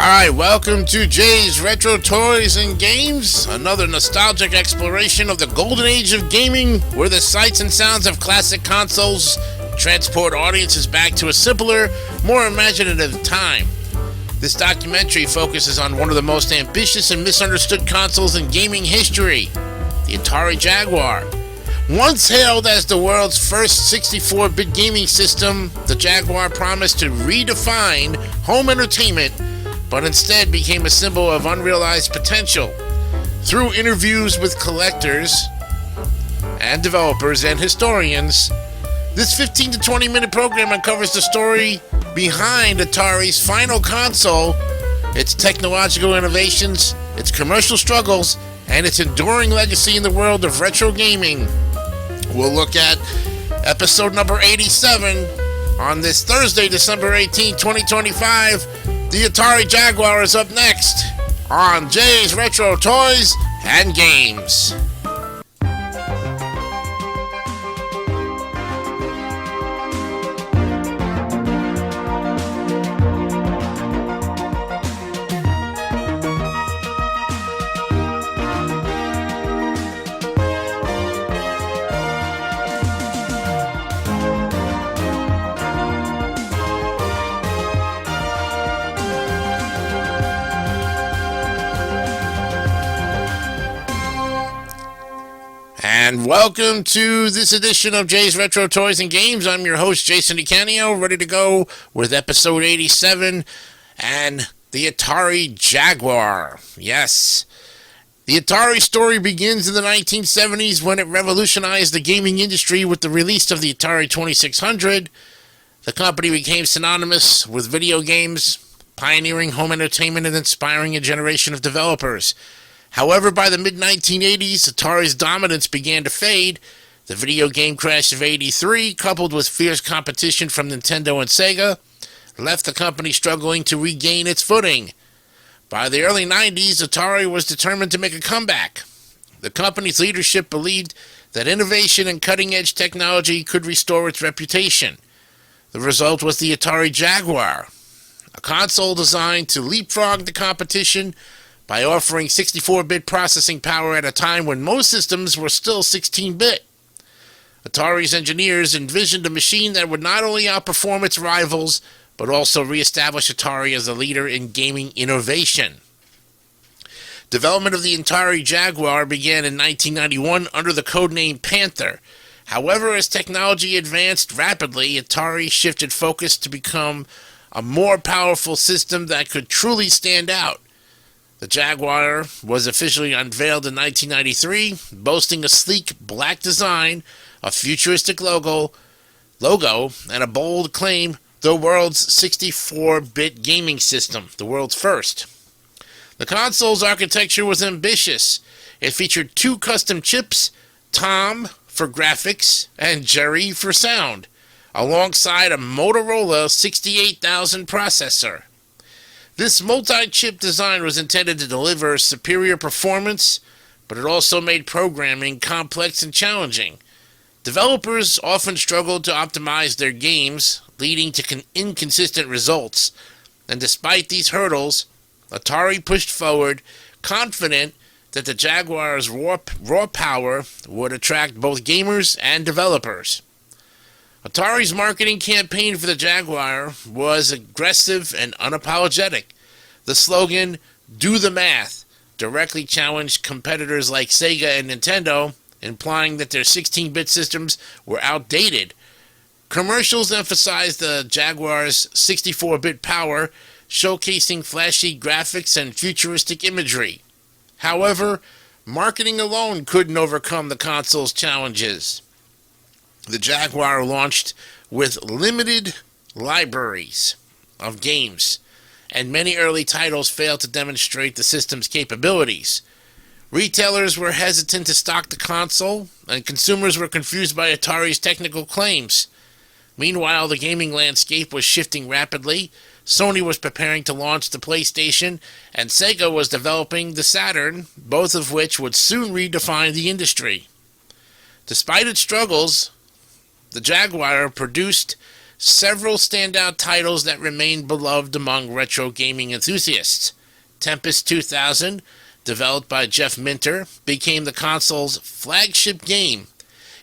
Alright, welcome to Jay's Retro Toys and Games, another nostalgic exploration of the golden age of gaming, where the sights and sounds of classic consoles transport audiences back to a simpler, more imaginative time. This documentary focuses on one of the most ambitious and misunderstood consoles in gaming history, the Atari Jaguar. Once hailed as the world's first 64-bit gaming system, the Jaguar promised to redefine home entertainment, but instead became a symbol of unrealized potential. Through interviews with collectors and developers and historians, this 15 to 20 minute program uncovers the story behind Atari's final console, its technological innovations, its commercial struggles, and its enduring legacy in the world of retro gaming. We'll look at episode number 87 on this Thursday, December 18, 2025. The Atari Jaguar is up next on Jay's Retro Toys and Games. And welcome to this edition of Jay's Retro Toys and Games. I'm your host, Jason DeCanio, ready to go with episode 87 and the Atari Jaguar. Yes, the Atari story begins in the 1970s when it revolutionized the gaming industry with the release of the Atari 2600. The company became synonymous with video games, pioneering home entertainment and inspiring a generation of developers. However, by the mid-1980s, Atari's dominance began to fade. The video game crash of '83, coupled with fierce competition from Nintendo and Sega, left the company struggling to regain its footing. By the early 90s, Atari was determined to make a comeback. The company's leadership believed that innovation and cutting-edge technology could restore its reputation. The result was the Atari Jaguar, a console designed to leapfrog the competition by offering 64-bit processing power at a time when most systems were still 16-bit. Atari's engineers envisioned a machine that would not only outperform its rivals, but also reestablish Atari as a leader in gaming innovation. Development of the Atari Jaguar began in 1991 under the codename Panther. However, as technology advanced rapidly, Atari shifted focus to become a more powerful system that could truly stand out. The Jaguar was officially unveiled in 1993, boasting a sleek black design, a futuristic logo, and a bold claim: the world's 64-bit gaming system, the world's first. The console's architecture was ambitious. It featured two custom chips, Tom for graphics and Jerry for sound, alongside a Motorola 68000 processor. This multi-chip design was intended to deliver superior performance, but it also made programming complex and challenging. Developers often struggled to optimize their games, leading to inconsistent results. And despite these hurdles, Atari pushed forward, confident that the Jaguar's raw power would attract both gamers and developers. Atari's marketing campaign for the Jaguar was aggressive and unapologetic. The slogan, "Do the Math," directly challenged competitors like Sega and Nintendo, implying that their 16-bit systems were outdated. Commercials emphasized the Jaguar's 64-bit power, showcasing flashy graphics and futuristic imagery. However, marketing alone couldn't overcome the console's challenges. The Jaguar launched with limited libraries of games, and many early titles failed to demonstrate the system's capabilities. Retailers were hesitant to stock the console, and consumers were confused by Atari's technical claims. Meanwhile, the gaming landscape was shifting rapidly. Sony was preparing to launch the PlayStation, and Sega was developing the Saturn, both of which would soon redefine the industry. Despite its struggles, the Jaguar produced several standout titles that remain beloved among retro gaming enthusiasts. Tempest 2000, developed by Jeff Minter, became the console's flagship game.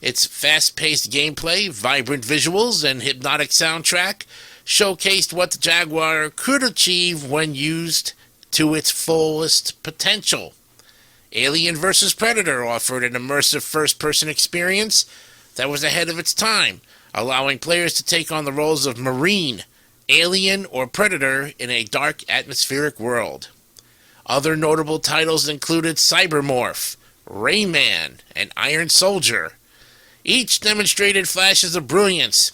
Its fast-paced gameplay, vibrant visuals, and hypnotic soundtrack showcased what the Jaguar could achieve when used to its fullest potential. Alien vs. Predator offered an immersive first-person experience that was ahead of its time, allowing players to take on the roles of Marine, Alien, or Predator in a dark atmospheric world. Other notable titles included Cybermorph, Rayman, and Iron Soldier. Each demonstrated flashes of brilliance,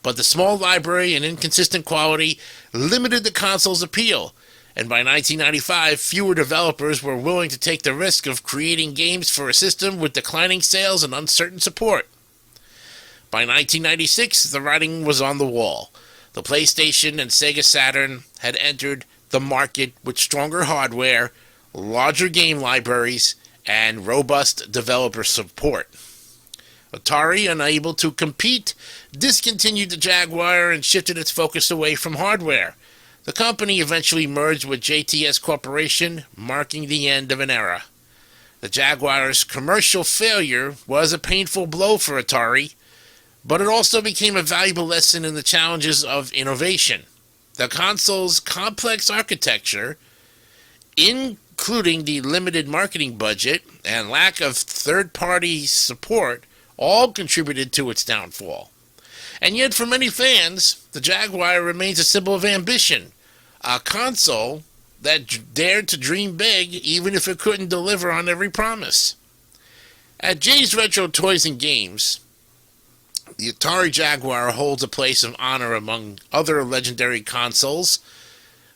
but the small library and inconsistent quality limited the console's appeal, and by 1995, fewer developers were willing to take the risk of creating games for a system with declining sales and uncertain support. By 1996, the writing was on the wall. The PlayStation and Sega Saturn had entered the market with stronger hardware, larger game libraries, and robust developer support. Atari, unable to compete, discontinued the Jaguar and shifted its focus away from hardware. The company eventually merged with JTS Corporation, marking the end of an era. The Jaguar's commercial failure was a painful blow for Atari, but it also became a valuable lesson in the challenges of innovation. The console's complex architecture, including the limited marketing budget and lack of third-party support, all contributed to its downfall. And yet, for many fans, the Jaguar remains a symbol of ambition, a console that dared to dream big even if it couldn't deliver on every promise. At Jay's Retro Toys and Games, the Atari Jaguar holds a place of honor among other legendary consoles.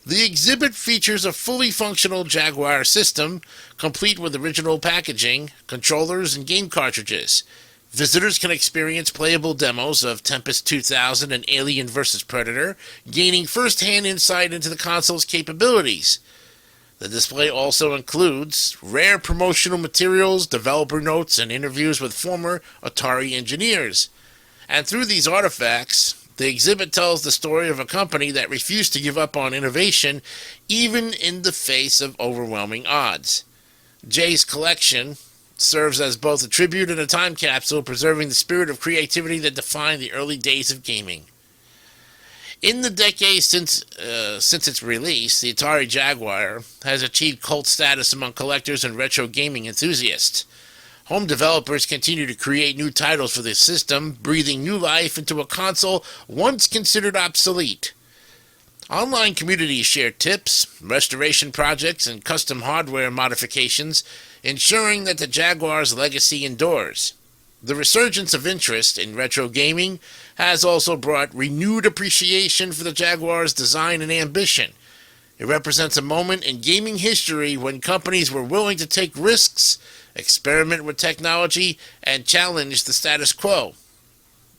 The exhibit features a fully functional Jaguar system, complete with original packaging, controllers, and game cartridges. Visitors can experience playable demos of Tempest 2000 and Alien vs. Predator, gaining first-hand insight into the console's capabilities. The display also includes rare promotional materials, developer notes, and interviews with former Atari engineers. And through these artifacts, the exhibit tells the story of a company that refused to give up on innovation, even in the face of overwhelming odds. Jay's collection serves as both a tribute and a time capsule, preserving the spirit of creativity that defined the early days of gaming. In the decades since its release, the Atari Jaguar has achieved cult status among collectors and retro gaming enthusiasts. Home developers continue to create new titles for the system, breathing new life into a console once considered obsolete. Online communities share tips, restoration projects, and custom hardware modifications, ensuring that the Jaguar's legacy endures. The resurgence of interest in retro gaming has also brought renewed appreciation for the Jaguar's design and ambition. It represents a moment in gaming history when companies were willing to take risks, experiment with technology, and challenge the status quo.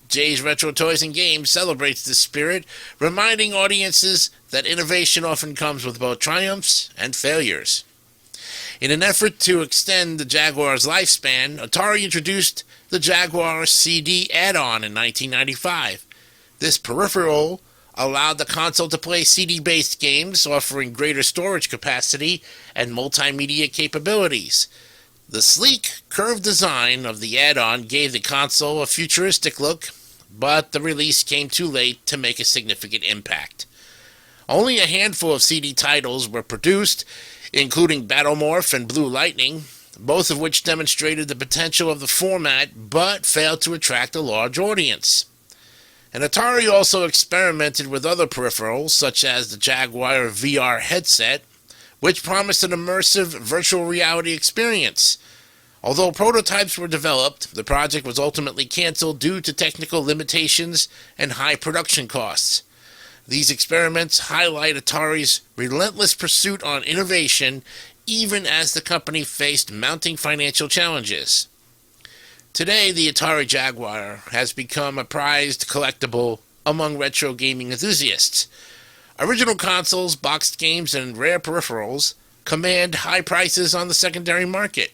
Jay's Retro Toys and Games celebrates this spirit, reminding audiences that innovation often comes with both triumphs and failures. In an effort to extend the Jaguar's lifespan, Atari introduced the Jaguar CD add-on in 1995. This peripheral allowed the console to play CD-based games, offering greater storage capacity and multimedia capabilities. The sleek, curved design of the add-on gave the console a futuristic look, but the release came too late to make a significant impact. Only a handful of CD titles were produced, including Battlemorph and Blue Lightning, both of which demonstrated the potential of the format but failed to attract a large audience. And Atari also experimented with other peripherals, such as the Jaguar VR headset, which promised an immersive virtual reality experience. Although prototypes were developed, the project was ultimately canceled due to technical limitations and high production costs. These experiments highlight Atari's relentless pursuit on innovation, even as the company faced mounting financial challenges. Today, the Atari Jaguar has become a prized collectible among retro gaming enthusiasts. Original consoles, boxed games, and rare peripherals command high prices on the secondary market.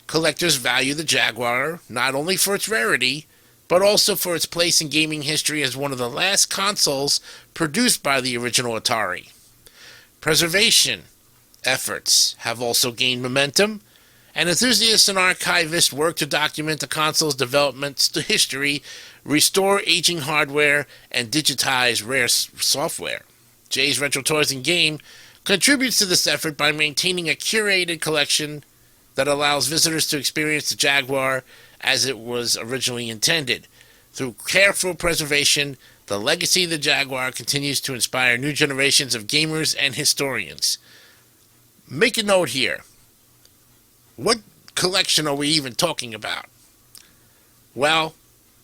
Collectors value the Jaguar not only for its rarity, but also for its place in gaming history as one of the last consoles produced by the original Atari. Preservation efforts have also gained momentum, and enthusiasts and archivists work to document the console's developments to history, restore aging hardware, and digitize rare software. Jay's Retro Toys and Game contributes to this effort by maintaining a curated collection that allows visitors to experience the Jaguar as it was originally intended. Through careful preservation, the legacy of the Jaguar continues to inspire new generations of gamers and historians. Make a note here. What collection are we even talking about? Well,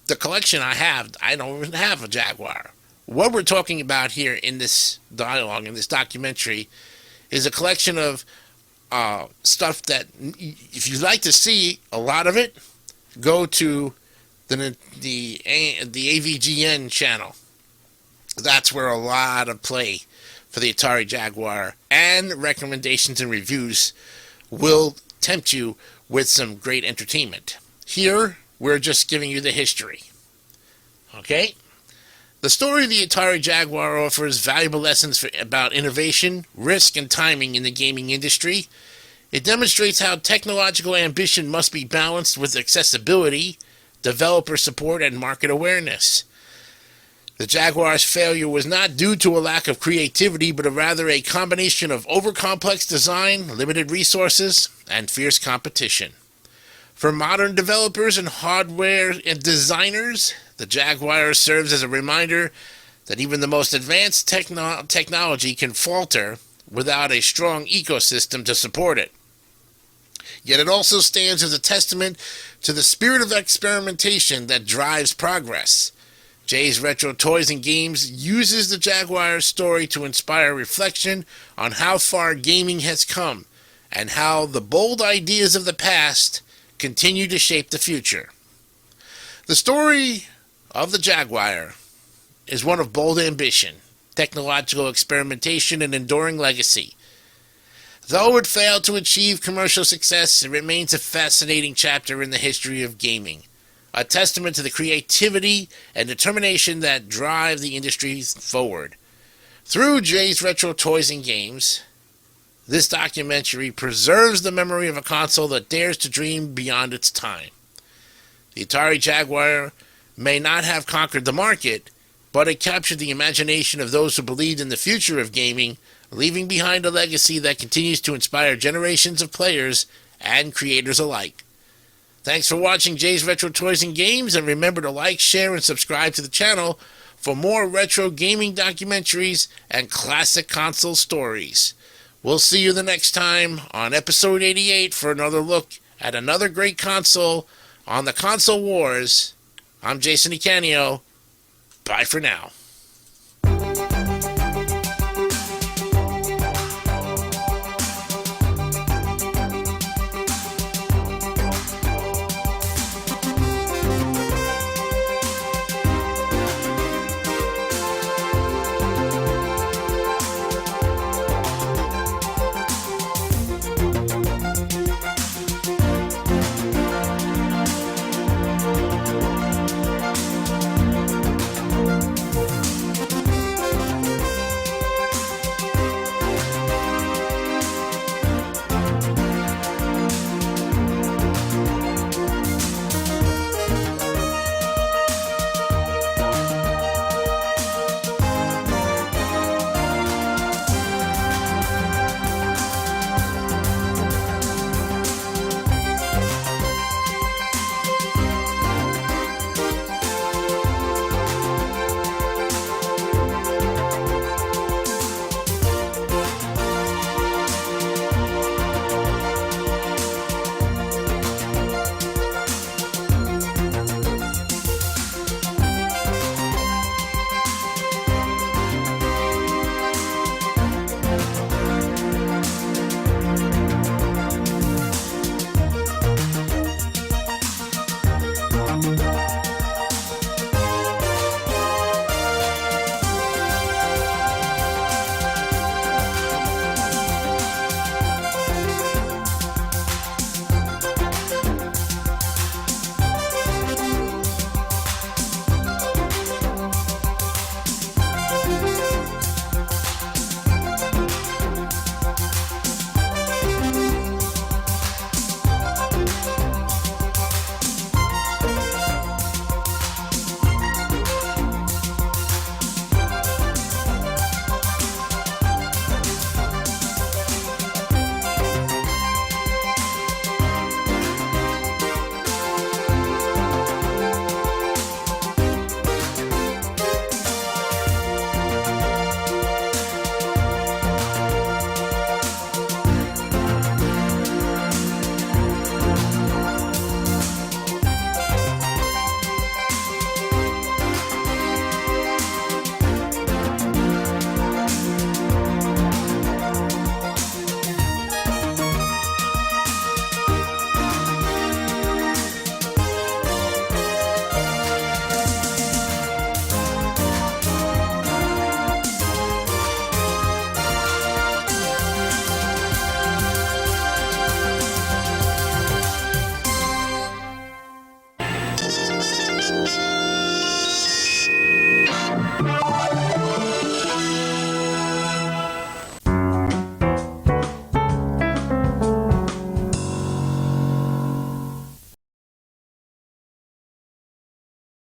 the collection I don't even have a Jaguar. What we're talking about here in this dialogue, in this documentary, is a collection of stuff that, if you'd like to see a lot of it, go to the AVGN channel. That's where a lot of play for the Atari Jaguar and recommendations and reviews will tempt you with some great entertainment. Here, we're just giving you the history. Okay? The story of the Atari Jaguar offers valuable lessons about innovation, risk, and timing in the gaming industry. It demonstrates how technological ambition must be balanced with accessibility, developer support, and market awareness. The Jaguar's failure was not due to a lack of creativity, but rather a combination of overcomplex design, limited resources, and fierce competition. For modern developers and hardware and designers, the Jaguar serves as a reminder that even the most advanced technology can falter without a strong ecosystem to support it. Yet it also stands as a testament to the spirit of experimentation that drives progress. Jay's Retro Toys and Games uses the Jaguar's story to inspire reflection on how far gaming has come and how the bold ideas of the past continue to shape the future. The story of the Jaguar is one of bold ambition, technological experimentation, and enduring legacy. Though it failed to achieve commercial success, it remains a fascinating chapter in the history of gaming, a testament to the creativity and determination that drive the industry forward. Through Jay's Retro Toys and Games, this documentary preserves the memory of a console that dares to dream beyond its time. The Atari Jaguar may not have conquered the market, but it captured the imagination of those who believed in the future of gaming, leaving behind a legacy that continues to inspire generations of players and creators alike. Thanks for watching Jay's Retro Toys and Games, and remember to like, share, and subscribe to the channel for more retro gaming documentaries and classic console stories. We'll see you the next time on episode 88 for another look at another great console on the Console Wars. I'm Jason DeCanio. Bye for now.